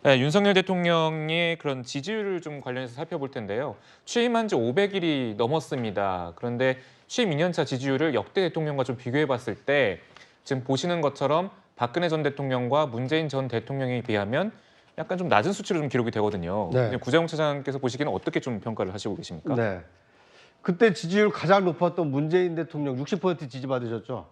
네, 윤석열 대통령의 그런 지지율을 좀 관련해서 살펴볼 텐데요. 취임한 지 500일이 넘었습니다. 그런데 취임 2년 차 지지율을 역대 대통령과 좀 비교해 봤을 때 지금 보시는 것처럼 박근혜 전 대통령과 문재인 전 대통령에 비하면 약간 좀 낮은 수치로 좀 기록이 되거든요. 네. 구자용 차장께서 보시기에는 어떻게 좀 평가를 하시고 계십니까? 네. 그때 지지율 가장 높았던 문재인 대통령 60% 지지받으셨죠.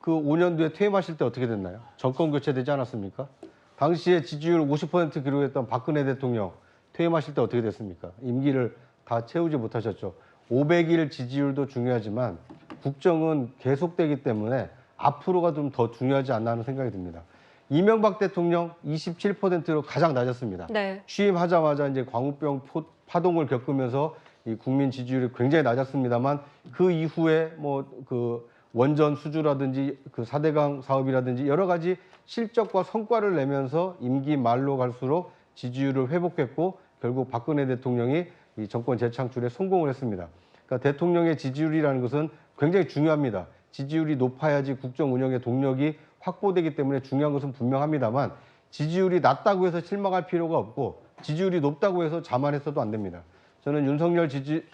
그 5년 뒤에 퇴임하실 때 어떻게 됐나요? 정권 교체되지 않았습니까? 당시에 지지율 50% 기록했던 박근혜 대통령 퇴임하실 때 어떻게 됐습니까? 임기를 다 채우지 못하셨죠. 500일 지지율도 중요하지만 국정은 계속되기 때문에 앞으로가 좀 더 중요하지 않나 하는 생각이 듭니다. 이명박 대통령 27%로 가장 낮았습니다. 네. 취임하자마자 이제 광우병 파동을 겪으면서 이 국민 지지율이 굉장히 낮았습니다만 그 이후에 뭐 그 원전 수주라든지 그 4대강 사업이라든지 여러 가지 실적과 성과를 내면서 임기 말로 갈수록 지지율을 회복했고 결국 박근혜 대통령이 이 정권 재창출에 성공을 했습니다. 그러니까 대통령의 지지율이라는 것은 굉장히 중요합니다. 지지율이 높아야지 국정 운영의 동력이 확보되기 때문에 중요한 것은 분명합니다만 지지율이 낮다고 해서 실망할 필요가 없고 지지율이 높다고 해서 자만했어도 안 됩니다. 저는 윤석열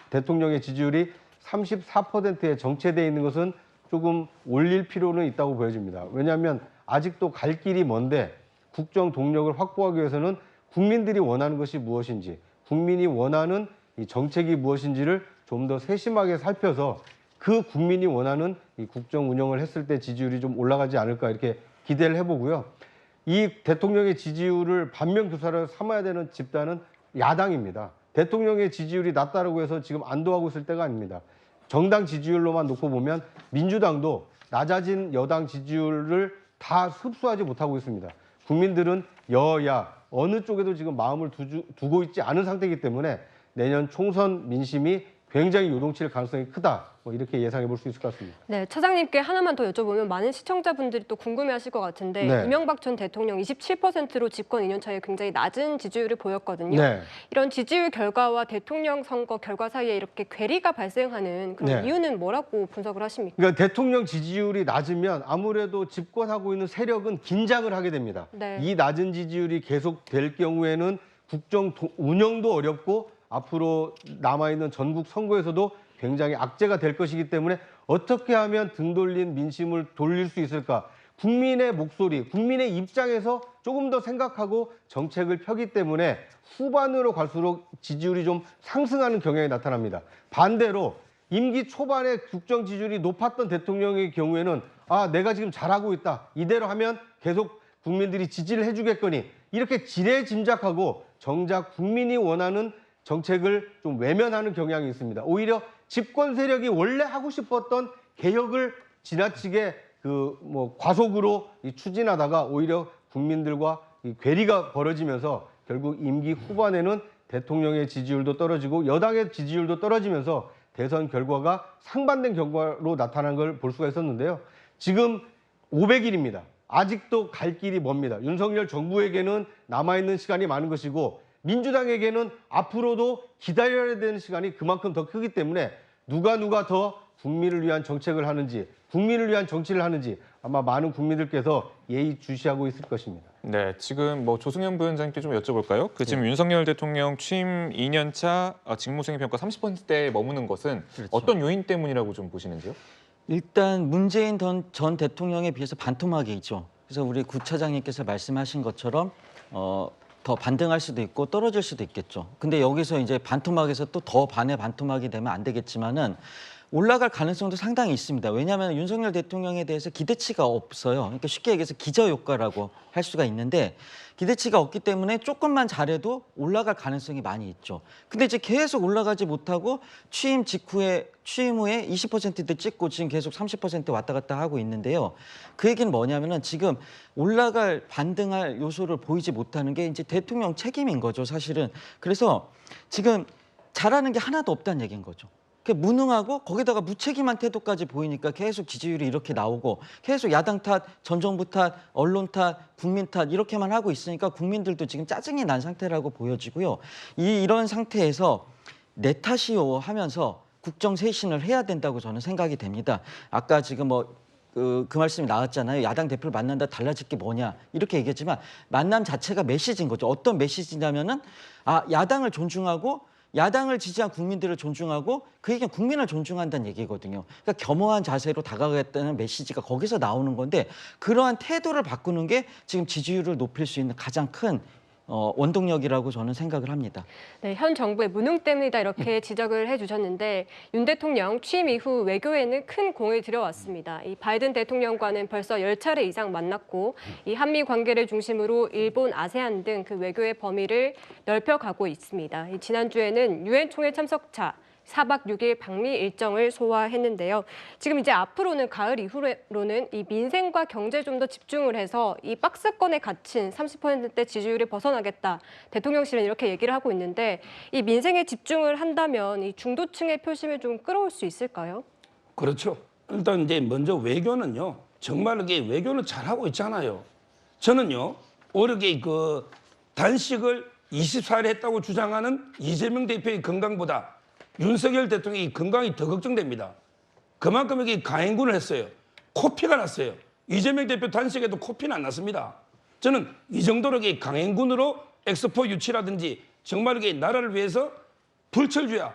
대통령의 지지율이 34%에 정체되어 있는 것은 조금 올릴 필요는 있다고 보여집니다. 왜냐하면 아직도 갈 길이 먼데 국정 동력을 확보하기 위해서는 국민들이 원하는 것이 무엇인지, 국민이 원하는 이 정책이 무엇인지를 좀 더 세심하게 살펴서 그 국민이 원하는 이 국정 운영을 했을 때 지지율이 좀 올라가지 않을까 이렇게 기대를 해보고요. 이 대통령의 지지율을 반면교사로 삼아야 되는 집단은 야당입니다. 대통령의 지지율이 낮다라고 해서 지금 안도하고 있을 때가 아닙니다. 정당 지지율로만 놓고 보면 민주당도 낮아진 여당 지지율을 다 흡수하지 못하고 있습니다. 국민들은 여야 어느 쪽에도 지금 마음을 두고 있지 않은 상태이기 때문에 내년 총선 민심이 굉장히 요동칠 가능성이 크다. 뭐 이렇게 예상해 볼 수 있을 것 같습니다. 네, 차장님께 하나만 더 여쭤보면 많은 시청자분들이 또 궁금해하실 것 같은데 네. 이명박 전 대통령 27%로 집권 2년 차에 굉장히 낮은 지지율을 보였거든요. 네. 이런 지지율 결과와 대통령 선거 결과 사이에 이렇게 괴리가 발생하는 그런 네. 이유는 뭐라고 분석을 하십니까? 그러니까 대통령 지지율이 낮으면 아무래도 집권하고 있는 세력은 긴장을 하게 됩니다. 네. 이 낮은 지지율이 계속될 경우에는 국정 운영도 어렵고 앞으로 남아있는 전국 선거에서도 굉장히 악재가 될 것이기 때문에 어떻게 하면 등 돌린 민심을 돌릴 수 있을까? 국민의 목소리, 국민의 입장에서 조금 더 생각하고 정책을 펴기 때문에 후반으로 갈수록 지지율이 좀 상승하는 경향이 나타납니다. 반대로 임기 초반에 국정 지지율이 높았던 대통령의 경우에는 아, 내가 지금 잘하고 있다. 이대로 하면 계속 국민들이 지지를 해주겠거니 이렇게 지레짐작하고 정작 국민이 원하는 정책을 좀 외면하는 경향이 있습니다. 오히려 집권 세력이 원래 하고 싶었던 개혁을 지나치게 과속으로 추진하다가 오히려 국민들과 괴리가 벌어지면서 결국 임기 후반에는 대통령의 지지율도 떨어지고 여당의 지지율도 떨어지면서 대선 결과가 상반된 결과로 나타난 걸 볼 수가 있었는데요. 지금 500일입니다. 아직도 갈 길이 멉니다. 윤석열 정부에게는 남아있는 시간이 많은 것이고 민주당에게는 앞으로도 기다려야 되는 시간이 그만큼 더 크기 때문에 누가 더 국민을 위한 정책을 하는지, 국민을 위한 정치를 하는지 아마 많은 국민들께서 예의주시하고 있을 것입니다. 네, 지금 조승현 부위원장님께 좀 여쭤볼까요? 지금 윤석열 대통령 취임 2년 차 직무수행 평가 30%대에 머무는 것은 그렇죠. 어떤 요인 때문이라고 좀 보시는지요? 일단 문재인 전 대통령에 비해서 반토막이죠. 그래서 우리 구 차장님께서 말씀하신 것처럼 더 반등할 수도 있고 떨어질 수도 있겠죠. 근데 여기서 이제 반토막에서 또 더 반의 반토막이 되면 안 되겠지만은 올라갈 가능성도 상당히 있습니다. 왜냐하면 윤석열 대통령에 대해서 기대치가 없어요. 그러니까 쉽게 얘기해서 기저효과라고 할 수가 있는데 기대치가 없기 때문에 조금만 잘해도 올라갈 가능성이 많이 있죠. 근데 이제 계속 올라가지 못하고 취임 후에 20%대 찍고 지금 계속 30% 왔다 갔다 하고 있는데요. 그 얘기는 뭐냐면은 지금 올라갈 반등할 요소를 보이지 못하는 게 이제 대통령 책임인 거죠, 사실은. 그래서 지금 잘하는 게 하나도 없다는 얘기인 거죠. 무능하고 거기다가 무책임한 태도까지 보이니까 계속 지지율이 이렇게 나오고 계속 야당 탓, 전 정부 탓, 언론 탓, 국민 탓 이렇게만 하고 있으니까 국민들도 지금 짜증이 난 상태라고 보여지고요. 이런 상태에서 내 탓이요 하면서 국정 쇄신을 해야 된다고 저는 생각이 됩니다. 아까 지금 그 말씀이 나왔잖아요. 야당 대표를 만난다 달라질 게 뭐냐 이렇게 얘기했지만 만남 자체가 메시지인 거죠. 어떤 메시지냐면은 야당을 존중하고 야당을 지지한 국민들을 존중하고 그 얘기는 국민을 존중한다는 얘기거든요. 그러니까 겸허한 자세로 다가가겠다는 메시지가 거기서 나오는 건데 그러한 태도를 바꾸는 게 지금 지지율을 높일 수 있는 가장 큰 원동력이라고 저는 생각을 합니다. 네, 현 정부의 무능 때문이다 이렇게 지적을 해주셨는데 윤 대통령 취임 이후 외교에는 큰 공을 들여왔습니다. 이 바이든 대통령과는 벌써 10차례 이상 만났고 이 한미 관계를 중심으로 일본, 아세안 등 그 외교의 범위를 넓혀가고 있습니다. 이 지난주에는 유엔 총회 참석차 4박 6일 방미 일정을 소화했는데요. 지금 이제 앞으로는 가을 이후로는 이 민생과 경제에 좀 더 집중을 해서 이 박스권에 갇힌 30%대 지지율을 벗어나겠다. 대통령실은 이렇게 얘기를 하고 있는데 이 민생에 집중을 한다면 이 중도층의 표심을 좀 끌어올 수 있을까요? 그렇죠. 일단 이제 먼저 외교는요. 정말 이게 외교는 잘하고 있잖아요. 저는요. 오르게 그 단식을 24일 했다고 주장하는 이재명 대표의 건강보다 윤석열 대통령의 건강이 더 걱정됩니다. 그만큼 이게 가행군을 했어요. 코피가 났어요. 이재명 대표 단식에도 코피는 안 났습니다. 저는 이 정도로 강행군으로 엑스포 유치라든지 정말 이게 나라를 위해서 불철주야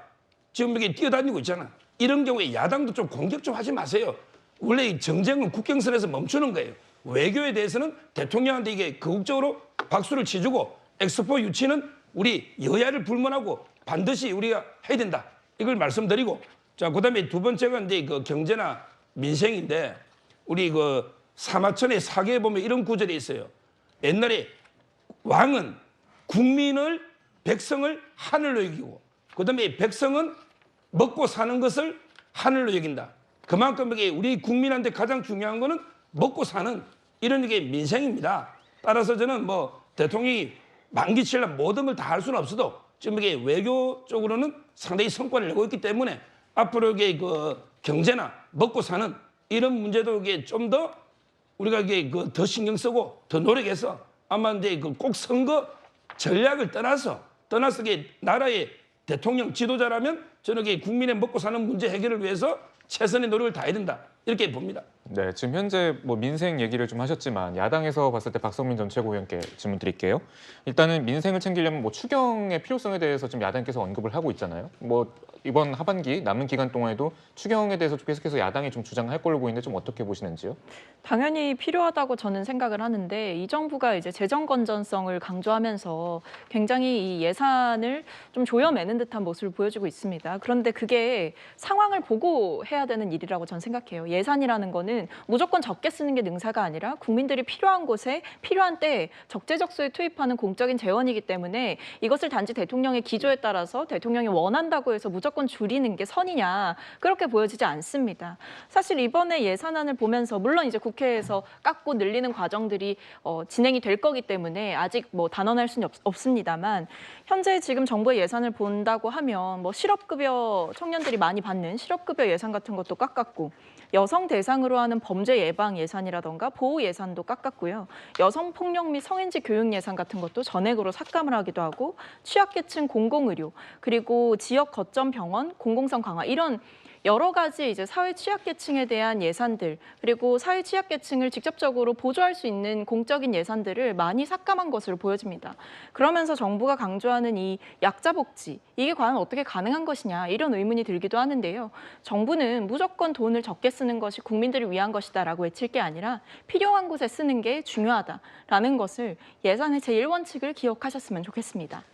지금 이게 뛰어다니고 있잖아. 이런 경우에 야당도 좀 공격 좀 하지 마세요. 원래 이 정쟁은 국경선에서 멈추는 거예요. 외교에 대해서는 대통령한테 이게 극적으로 박수를 치주고 엑스포 유치는 우리 여야를 불문하고 반드시 우리가 해야 된다. 이걸 말씀드리고 자 그다음에 두 번째가 이제 그 경제나 민생인데 우리 그 사마천의 사계에 보면 이런 구절이 있어요. 옛날에 왕은 국민을 백성을 하늘로 여기고 그다음에 백성은 먹고 사는 것을 하늘로 여긴다. 그만큼 이게 우리 국민한테 가장 중요한 거는 먹고 사는 이런 게 민생입니다. 따라서 저는 뭐 대통령이 만기칠라 모든 걸 다 할 수는 없어도 지금 이게 외교 쪽으로는 상당히 성과를 내고 있기 때문에 앞으로 이게 그 경제나 먹고 사는 이런 문제도 이게 좀 더 우리가 이게 그 더 신경 쓰고 더 노력해서 아마 이제 그 꼭 선거 전략을 떠나서 이게 나라의 대통령 지도자라면 저는 이게 국민의 먹고 사는 문제 해결을 위해서 최선의 노력을 다해야 된다 이렇게 봅니다. 네, 지금 현재 뭐 민생 얘기를 좀 하셨지만 야당에서 봤을 때 박성민 전 최고위원께 질문 드릴게요. 일단은 민생을 챙기려면 뭐 추경의 필요성에 대해서 지금 야당께서 언급을 하고 있잖아요. 뭐 이번 하반기 남은 기간 동안에도 추경에 대해서 계속해서 야당이 좀 주장할 걸로 보이는데 좀 어떻게 보시는지요? 당연히 필요하다고 저는 생각을 하는데 이 정부가 이제 재정 건전성을 강조하면서 굉장히 이 예산을 좀 조여매는 듯한 모습을 보여주고 있습니다. 그런데 그게 상황을 보고 해야 되는 일이라고 저는 생각해요. 예산이라는 거는 무조건 적게 쓰는 게 능사가 아니라 국민들이 필요한 곳에 필요한 때에 적재적소에 투입하는 공적인 재원이기 때문에 이것을 단지 대통령의 기조에 따라서 대통령이 원한다고 해서 무조건 줄이는 게 선이냐 그렇게 보여지지 않습니다. 사실 이번에 예산안을 보면서 물론 이제 국회에서 깎고 늘리는 과정들이 진행이 될 거기 때문에 아직 뭐 단언할 수는 없습니다만 현재 지금 정부의 예산을 본다고 하면 뭐 실업급여 청년들이 많이 받는 실업급여 예산 같은 것도 깎았고 여성 대상으로 하는 범죄 예방 예산이라던가 보호 예산도 깎았고요. 여성 폭력 및 성인지 교육 예산 같은 것도 전액으로 삭감을 하기도 하고 취약계층 공공의료 그리고 지역 거점 병원 공공성 강화 이런 여러 가지 이제 사회 취약계층에 대한 예산들 그리고 사회 취약계층을 직접적으로 보조할 수 있는 공적인 예산들을 많이 삭감한 것으로 보여집니다. 그러면서 정부가 강조하는 이 약자 복지 이게 과연 어떻게 가능한 것이냐 이런 의문이 들기도 하는데요. 정부는 무조건 돈을 적게 쓰는 것이 국민들을 위한 것이다라고 외칠 게 아니라 필요한 곳에 쓰는 게 중요하다라는 것을 예산의 제1원칙을 기억하셨으면 좋겠습니다.